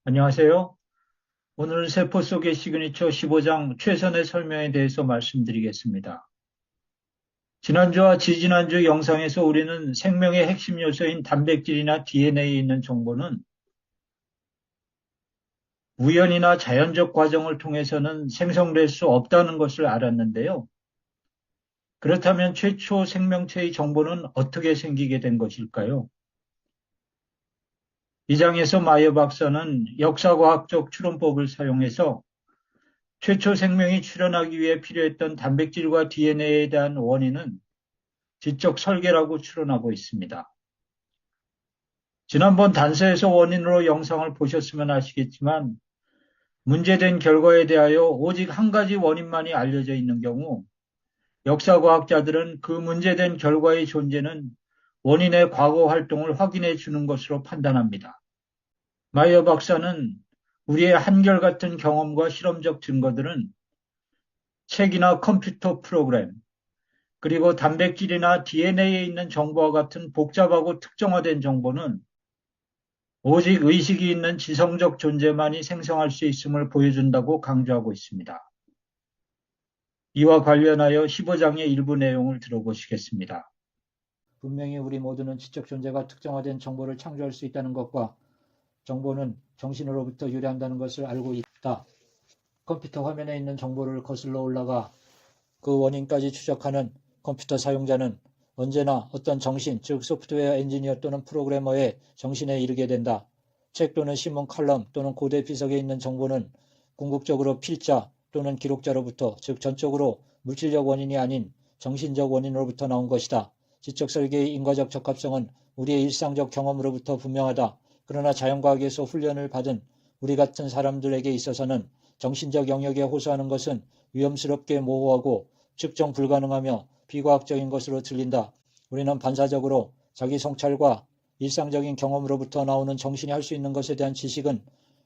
안녕하세요. 오늘은 세포 속의 시그니처 15장 최선의 설명에 대해서 말씀드리겠습니다. 지난주와 지지난주 영상에서 우리는 생명의 핵심 요소인 단백질이나 DNA에 있는 정보는 우연이나 자연적 과정을 통해서는 생성될 수 없다는 것을 알았는데요. 그렇다면 최초 생명체의 정보는 어떻게 생기게 된 것일까요? 이 장에서 마이어 박사는 역사과학적 추론법을 사용해서 최초 생명이 출현하기 위해 필요했던 단백질과 DNA에 대한 원인은 지적 설계라고 추론하고 있습니다. 지난번 단서에서 원인으로 영상을 보셨으면 아시겠지만 문제된 결과에 대하여 오직 한 가지 원인만이 알려져 있는 경우 역사과학자들은 그 문제된 결과의 존재는 원인의 과거 활동을 확인해 주는 것으로 판단합니다. 마이어 박사는 우리의 한결같은 경험과 실험적 증거들은 책이나 컴퓨터 프로그램, 그리고 단백질이나 DNA에 있는 정보와 같은 복잡하고 특정화된 정보는 오직 의식이 있는 지성적 존재만이 생성할 수 있음을 보여준다고 강조하고 있습니다. 이와 관련하여 15장의 일부 내용을 들어보시겠습니다. 분명히 우리 모두는 지적 존재가 특정화된 정보를 창조할 수 있다는 것과 정보는 정신으로부터 유래한다는 것을 알고 있다. 컴퓨터 화면에 있는 정보를 거슬러 올라가 그 원인까지 추적하는 컴퓨터 사용자는 언제나 어떤 정신, 즉 소프트웨어 엔지니어 또는 프로그래머의 정신에 이르게 된다. 책 또는 신문 칼럼 또는 고대 비석에 있는 정보는 궁극적으로 필자 또는 기록자로부터, 즉 전적으로 물질적 원인이 아닌 정신적 원인으로부터 나온 것이다. 지적 설계의 인과적 적합성은 우리의 일상적 경험으로부터 분명하다. 그러나 자연과학에서 훈련을 받은 우리 같은 사람들에게 있어서는 정신적 영역에 호소하는 것은 위험스럽게 모호하고 측정 불가능하며 비과학적인 것으로 들린다. 우리는 반사적으로 자기 성찰과 일상적인 경험으로부터 나오는 정신이 할 수 있는 것에 대한 지식은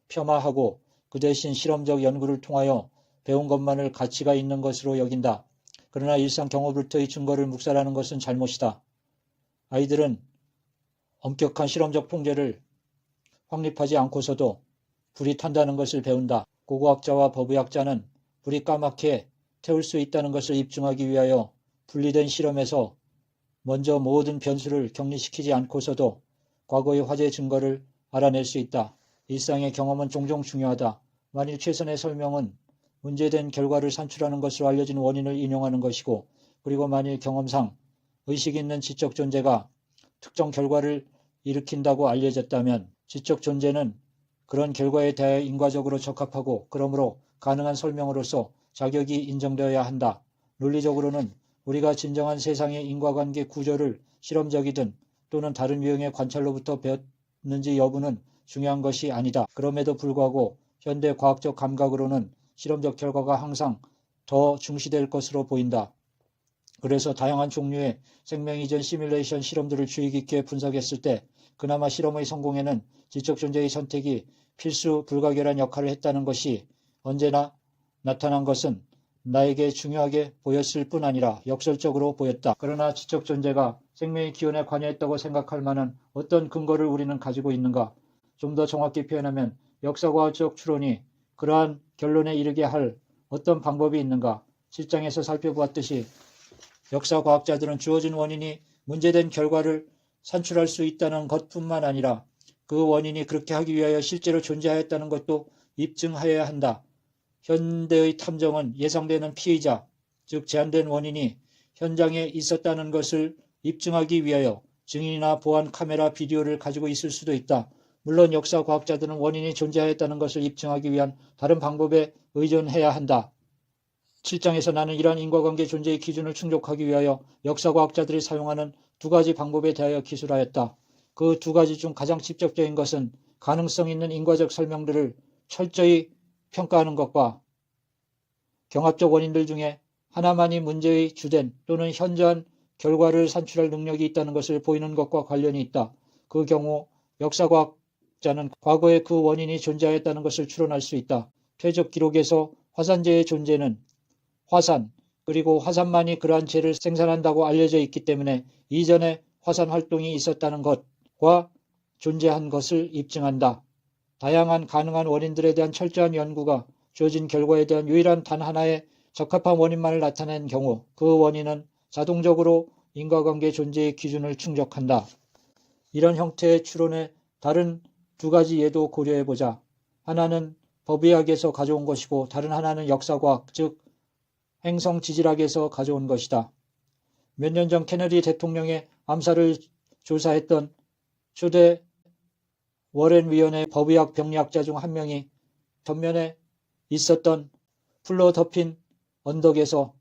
폄하하고 그 대신 실험적 연구를 통하여 배운 것만을 가치가 있는 것으로 여긴다. 그러나 일상 경험으로부터의 증거를 묵살하는 것은 잘못이다. 아이들은 엄격한 실험적 통제를 확립하지 않고서도 불이 탄다는 것을 배운다. 고고학자와 법의학자는 불이 까맣게 태울 수 있다는 것을 입증하기 위하여 분리된 실험에서 먼저 모든 변수를 격리시키지 않고서도 과거의 화재 증거를 알아낼 수 있다. 일상의 경험은 종종 중요하다. 만일 최선의 설명은 문제된 결과를 산출하는 것으로 알려진 원인을 인용하는 것이고, 그리고 만일 경험상 의식 있는 지적 존재가 특정 결과를 일으킨다고 알려졌다면 지적 존재는 그런 결과에 대해 인과적으로 적합하고 그러므로 가능한 설명으로서 자격이 인정되어야 한다. 논리적으로는 우리가 진정한 세상의 인과관계 구조를 실험적이든 또는 다른 유형의 관찰로부터 배웠는지 여부는 중요한 것이 아니다. 그럼에도 불구하고 현대 과학적 감각으로는 실험적 결과가 항상 더 중시될 것으로 보인다. 그래서 다양한 종류의 생명 이전 시뮬레이션 실험들을 주의 깊게 분석했을 때 그나마 실험의 성공에는 지적 존재의 선택이 필수 불가결한 역할을 했다는 것이 언제나 나타난 것은 나에게 중요하게 보였을 뿐 아니라 역설적으로 보였다. 그러나 지적 존재가 생명의 기원에 관여했다고 생각할 만한 어떤 근거를 우리는 가지고 있는가? 좀 더 정확히 표현하면 역사과학적 추론이 그러한 결론에 이르게 할 어떤 방법이 있는가? 7장에서 살펴보았듯이 역사과학자들은 주어진 원인이 문제된 결과를 산출할 수 있다는 것뿐만 아니라 그 원인이 그렇게 하기 위하여 실제로 존재하였다는 것도 입증하여야 한다. 현대의 탐정은 예상되는 피의자, 즉 제한된 원인이 현장에 있었다는 것을 입증하기 위하여 증인이나 보안 카메라 비디오를 가지고 있을 수도 있다. 물론 역사과학자들은 원인이 존재하였다는 것을 입증하기 위한 다른 방법에 의존해야 한다. 7장에서 나는 이러한 인과관계 존재의 기준을 충족하기 위하여 역사과학자들이 사용하는 두 가지 방법에 대하여 기술하였다. 그 두 가지 중 가장 직접적인 것은 가능성 있는 인과적 설명들을 철저히 평가하는 것과 경합적 원인들 중에 하나만이 문제의 주된 또는 현저한 결과를 산출할 능력이 있다는 것을 보이는 것과 관련이 있다. 그 경우 역사과학자는 과거에 그 원인이 존재하였다는 것을 추론할 수 있다. 표적 기록에서 화산재의 존재는 화산, 그리고 화산만이 그러한 재를 생산한다고 알려져 있기 때문에 이전에 화산 활동이 있었다는 것과 존재한 것을 입증한다. 다양한 가능한 원인들에 대한 철저한 연구가 주어진 결과에 대한 유일한 단 하나의 적합한 원인만을 나타낸 경우 그 원인은 자동적으로 인과관계 존재의 기준을 충족한다. 이런 형태의 추론의 다른 두 가지 예도 고려해보자. 하나는 법의학에서 가져온 것이고 다른 하나는 역사과학, 즉 행성지질학에서 가져온 것이다. 몇 년 전 케네디 대통령의 암살을 조사했던 초대 워렌 위원회 법의학 병리학자 중 한 명이 전면에 있었던 풀로 덮인 언덕에서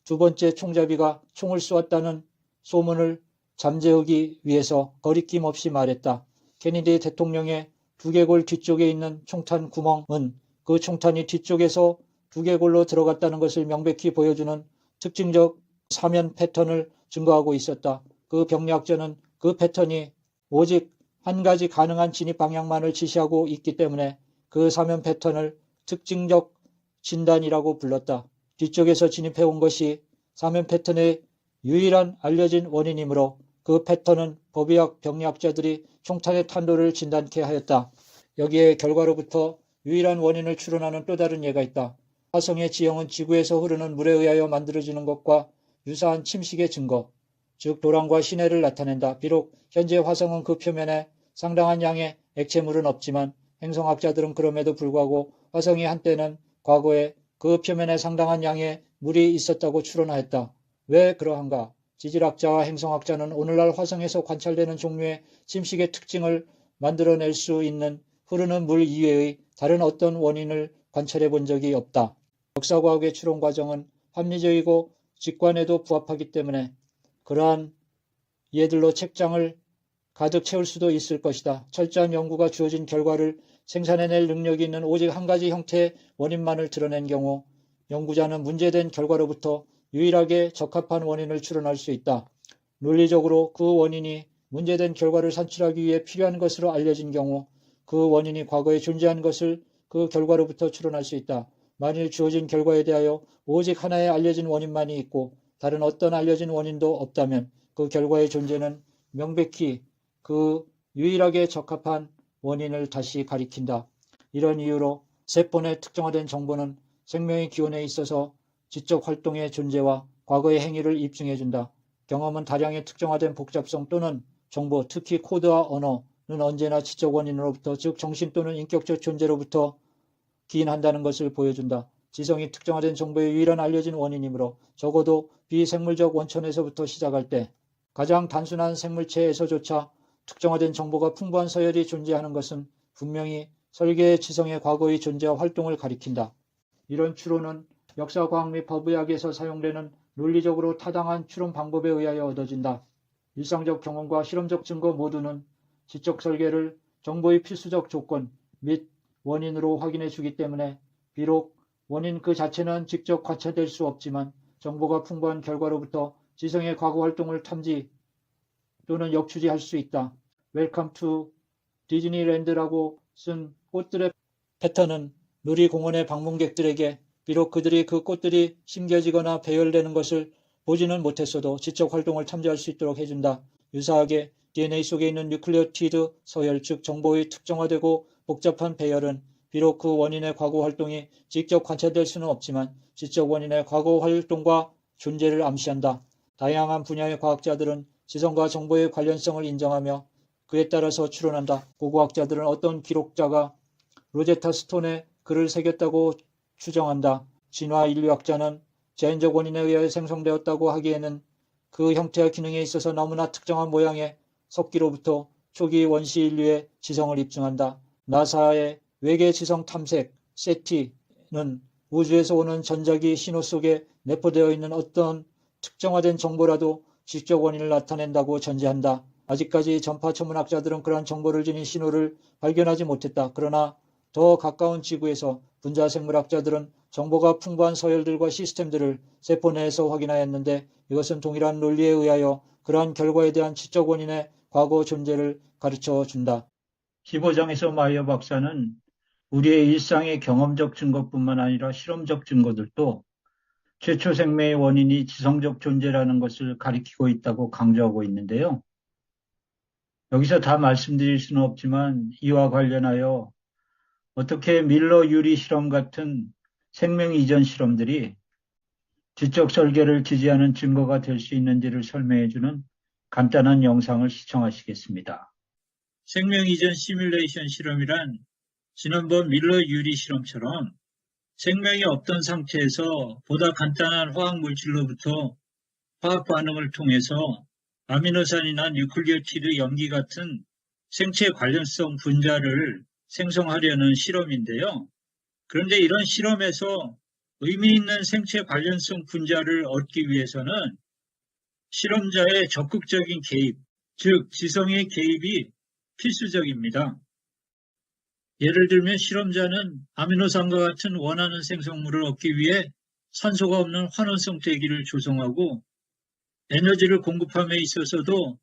두 번째 총잡이가 총을 쏘았다는 소문을 잠재우기 위해서 거리낌 없이 말했다. 케네디 대통령의 두개골 뒤쪽에 있는 총탄 구멍은 그 총탄이 뒤쪽에서 두개골로 들어갔다는 것을 명백히 보여주는 특징적 사면 패턴을 증거하고 있었다. 그 병리학자는 그 패턴이 오직 한 가지 가능한 진입 방향만을 지시하고 있기 때문에 그 사면 패턴을 특징적 진단이라고 불렀다. 뒤쪽에서 진입해온 것이 사면 패턴의 유일한 알려진 원인이므로 그 패턴은 법의학 병리학자들이 총탄의 탄도를 진단케 하였다. 여기에 결과로부터 유일한 원인을 추론하는 또 다른 예가 있다. 화성의 지형은 지구에서 흐르는 물에 의하여 만들어지는 것과 유사한 침식의 증거, 즉 도랑과 시내를 나타낸다. 비록 현재 화성은 그 표면에 상당한 양의 액체물은 없지만 행성학자들은 그럼에도 불구하고 화성이 한때는 과거에 그 표면에 상당한 양의 물이 있었다고 추론하였다. 왜 그러한가? 지질학자와 행성학자는 오늘날 화성에서 관찰되는 종류의 침식의 특징을 만들어낼 수 있는 흐르는 물 이외의 다른 어떤 원인을 관찰해 본 적이 없다. 역사과학의 추론 과정은 합리적이고 직관에도 부합하기 때문에 그러한 예들로 책장을 가득 채울 수도 있을 것이다. 철저한 연구가 주어진 결과를 생산해낼 능력이 있는 오직 한 가지 형태의 원인만을 드러낸 경우 연구자는 문제된 결과로부터 유일하게 적합한 원인을 추론할 수 있다. 논리적으로 그 원인이 문제된 결과를 산출하기 위해 필요한 것으로 알려진 경우 그 원인이 과거에 존재한 것을 그 결과로부터 추론할 수 있다. 만일 주어진 결과에 대하여 오직 하나의 알려진 원인만이 있고 다른 어떤 알려진 원인도 없다면 그 결과의 존재는 명백히 그 유일하게 적합한 원인을 다시 가리킨다. 이런 이유로 세포내 특정화된 정보는 생명의 기원에 있어서 지적 활동의 존재와 과거의 행위를 입증해준다. 경험은 다량의 특정화된 복잡성 또는 정보, 특히 코드와 언어는 언제나 지적 원인으로부터, 즉 정신 또는 인격적 존재로부터 기인한다는 것을 보여준다. 지성이 특정화된 정보의 유일한 알려진 원인이므로 적어도 비생물적 원천에서부터 시작할 때 가장 단순한 생물체에서조차 특정화된 정보가 풍부한 서열이 존재하는 것은 분명히 설계의 지성의 과거의 존재와 활동을 가리킨다. 이런 추론은 역사과학 및 법의학에서 사용되는 논리적으로 타당한 추론 방법에 의하여 얻어진다. 일상적 경험과 실험적 증거 모두는 지적 설계를 정보의 필수적 조건 및 원인으로 확인해 주기 때문에 비록 원인 그 자체는 직접 관찰될 수 없지만 정보가 풍부한 결과로부터 지성의 과거 활동을 탐지 또는 역추지할 수 있다. 웰컴 투 디즈니랜드라고 쓴 꽃들의 패턴은 놀이공원의 방문객들에게 비록 그들이 그 꽃들이 심겨지거나 배열되는 것을 보지는 못했어도 지적 활동을 탐지할 수 있도록 해준다. 유사하게 DNA 속에 있는 뉴클리오티드 서열, 즉 정보의 특정화되고 복잡한 배열은 비록 그 원인의 과거 활동이 직접 관찰될 수는 없지만 지적 원인의 과거 활동과 존재를 암시한다. 다양한 분야의 과학자들은 지성과 정보의 관련성을 인정하며 그에 따라서 추론한다. 고고학자들은 어떤 기록자가 로제타 스톤에 글을 새겼다고 추정한다. 진화 인류학자는 자연적 원인에 의하여 생성되었다고 하기에는 그 형태와 기능에 있어서 너무나 특정한 모양의 석기로부터 초기 원시 인류의 지성을 입증한다. 나사의 외계 지성 탐색 세티는 우주에서 오는 전자기 신호 속에 내포되어 있는 어떤 특정화된 정보라도 지적 원인을 나타낸다고 전제한다. 아직까지 전파 천문학자들은 그러한 정보를 지닌 신호를 발견하지 못했다. 그러나 더 가까운 지구에서 분자생물학자들은 정보가 풍부한 서열들과 시스템들을 세포 내에서 확인하였는데 이것은 동일한 논리에 의하여 그러한 결과에 대한 지적 원인의 과거 존재를 가르쳐 준다. 15장에서 마이어 박사는 우리의 일상의 경험적 증거뿐만 아니라 실험적 증거들도 최초 생명의 원인이 지성적 존재라는 것을 가리키고 있다고 강조하고 있는데요. 여기서 다 말씀드릴 수는 없지만 이와 관련하여 어떻게 밀러 유리 실험 같은 생명 이전 실험들이 지적 설계를 지지하는 증거가 될 수 있는지를 설명해주는 간단한 영상을 시청하시겠습니다. 생명 이전 시뮬레이션 실험이란 지난번 밀러 유리 실험처럼 생명이 없던 상태에서 보다 간단한 화학 물질로부터 화학 반응을 통해서 아미노산이나 뉴클리오티드 염기 같은 생체 관련성 분자를 생성하려는 실험인데요. 그런데 이런 실험에서 의미 있는 생체 관련성 분자를 얻기 위해서는 실험자의 적극적인 개입, 즉 지성의 개입이 필수적입니다. 예를 들면 실험자는 아미노산과 같은 원하는 생성물을 얻기 위해 산소가 없는 환원성 대기를 조성하고 에너지를 공급함에 있어서도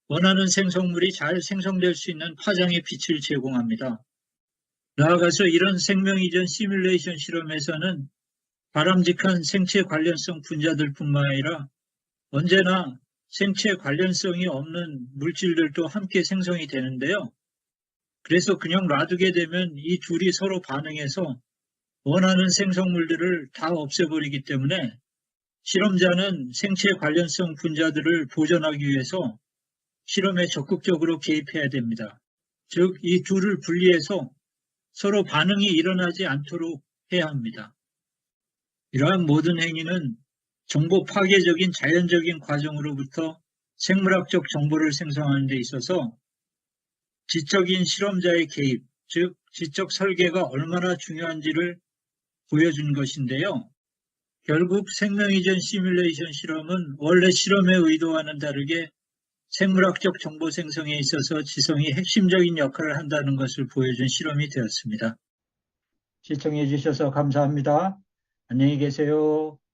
원하는 생성물이 잘 생성될 수 있는 파장의 빛을 제공합니다. 나아가서 이런 생명 이전 시뮬레이션 실험에서는 바람직한 생체 관련성 분자들뿐만 아니라 언제나 생체 관련성이 없는 물질들도 함께 생성이 되는데요. 그래서 그냥 놔두게 되면 이 둘이 서로 반응해서 원하는 생성물들을 다 없애버리기 때문에 실험자는 생체 관련성 분자들을 보존하기 위해서 실험에 적극적으로 개입해야 됩니다. 즉, 이 둘을 분리해서 서로 반응이 일어나지 않도록 해야 합니다. 이러한 모든 행위는 정보 파괴적인 자연적인 과정으로부터 생물학적 정보를 생성하는 데 있어서 지적인 실험자의 개입, 즉 지적 설계가 얼마나 중요한지를 보여준 것인데요. 결국 생명 이전 시뮬레이션 실험은 원래 실험의 의도와는 다르게 생물학적 정보 생성에 있어서 지성이 핵심적인 역할을 한다는 것을 보여준 실험이 되었습니다. 시청해 주셔서 감사합니다. 안녕히 계세요.